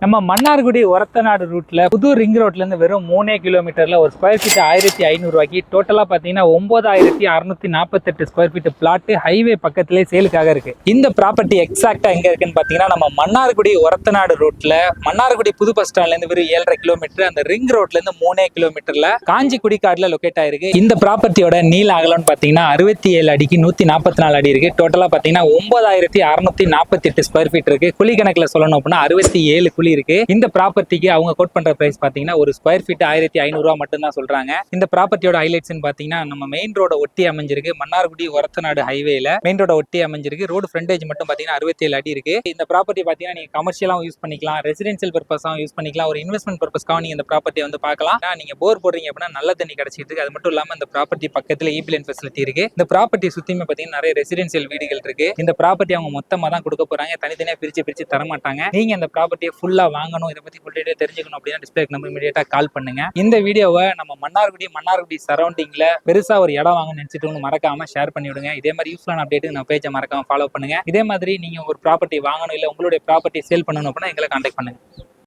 நம்ம மன்னார்குடி ஒரத்தநாடு ரூட்ல புது ரிங் ரோட்ல இருந்து வெறும் 3 கிலோமீட்டர்ல ஒரு ஸ்கொயர் ஃபீட் 1500 ரூபாய்க்கு டோட்டலா பாத்தீங்கன்னா 9648 ஸ்கொயர் ஃபீட் பிளாட் ஹைவே பக்கத்திலே சேலுக்காக இருக்கு. இந்த ப்ராப்பர்ட்டி எக்ஸாக்டா எங்க இருக்குன்னு பாத்தீங்கன்னா நம்ம மன்னார்குடி ஒரத்தநாடு ரூட்ல மன்னார்குடி புது பஸ் ஸ்டாண்ட்ல இருந்து வெறும் 7.5 கிலோமீட்டர், அந்த ரிங் ரோட்ல இருந்து 3 கிலோமீட்டர்ல காஞ்சிக்குடி காடுல லொகேட் ஆயிருக்கு. இந்த ப்ராப்பர்ட்டியோட நீள அகலம்னு பாத்தீங்கன்னா 67 அடிக்கு 144 அடி இருக்கு. டோட்டலா பாத்தீங்கன்னா 9648 ஸ்கொயர் ஃபீட் இருக்கு. குழி கணக்குல சொல்லணும் அப்படின்னா 67 குழி இருக்கு. இந்த ப்ராப்பர்ட்டிக்கு அவங்க கோட் பண்ற பிரைஸ் பாத்தீங்கன்னா ஒரு ஸ்கொயர் ஃபீட் 1500 ரூபாய் மட்டும் தான் சொல்றாங்க. இந்த ப்ராப்பர்ட்டியோட ஹைலைட்ஸ் பாத்தீங்கன்னா நம்ம மெயின் ரோட ஒட்டி அமைஞ்சிருக்கு. மன்னார்குடி ஒரத்தநாடு ஹைவேல மெயின் ரோட ஒட்டி அமைஞ்சிருக்கு. ரோடு ஃப்ரண்டேஜ் மட்டும் பாத்தீங்கன்னா 67 அடி இருக்கு. இந்த ப்ராப்பர்ட்டி பாத்தீங்கன்னா நீங்க கமர்ஷியலாவும் யூஸ் பண்ணிக்கலாம், ரெசிடென்சியல் பர்பஸாவும் யூஸ் பண்ணிக்கலாம், ஒரு இன்வெஸ்ட்மெண்ட் பர்பஸ்க்காக நீங்க இந்த ப்ராப்பர்ட்டி வந்து பார்க்கலாம். நீங்க போர் போடுறீங்க அப்படின்னா நல்ல தண்ணி கிடைச்சிட்டு இருக்கு. அது மட்டும் இல்லாம இந்த ப்ராப்பர்ட்டி பக்கத்துல ஈபி லைன் ஃபெசிலிட்டி இருக்கு. இந்த ப்ராப்பர்ட்டி சுத்தியுமே பாத்தீங்கன்னா நிறைய ரெசிடென்சியல் வீடுகள் இருக்கு. இந்த ப்ராப்பர்ட்டி அவங்க மொத்தமா தான் கொடுக்க போறாங்க, தனித்தனியா பிரிச்சு தர மாட்டாங்க. நீங்க இந்த ப்ராப்பர்ட்டியை ஃபுல்லா வாங்கணும், இதை பத்தி ஃபுல் டீடைல் தெரிஞ்சுக்கணும் அப்படின்னா டிஸ்பிளே நம்பர் இமிடியேட்டா கால் பண்ணுங்க. இந்த வீடியோவை நம்ம மன்னார்குடி சரௌண்டிங்ல பெருசா ஒரு இடம் வாங்க நினைச்சிட்டு மறக்காம ஷேர் பண்ணி விடுங்க. இதே மாதிரி யூஸ்ஃபுல்லான அப்டேட் நம்ம பேஜை மறக்காம ஃபாலோ பண்ணுங்க. இதே மாதிரி நீங்க ஒரு ப்ராப்பர்ட்டி வாங்கணும் இல்ல உங்களுடைய ப்ராப்பர்ட்டி சேல் பண்ணணும் அப்படின்னா எங்களை கான்டாக்ட் பண்ணுங்க.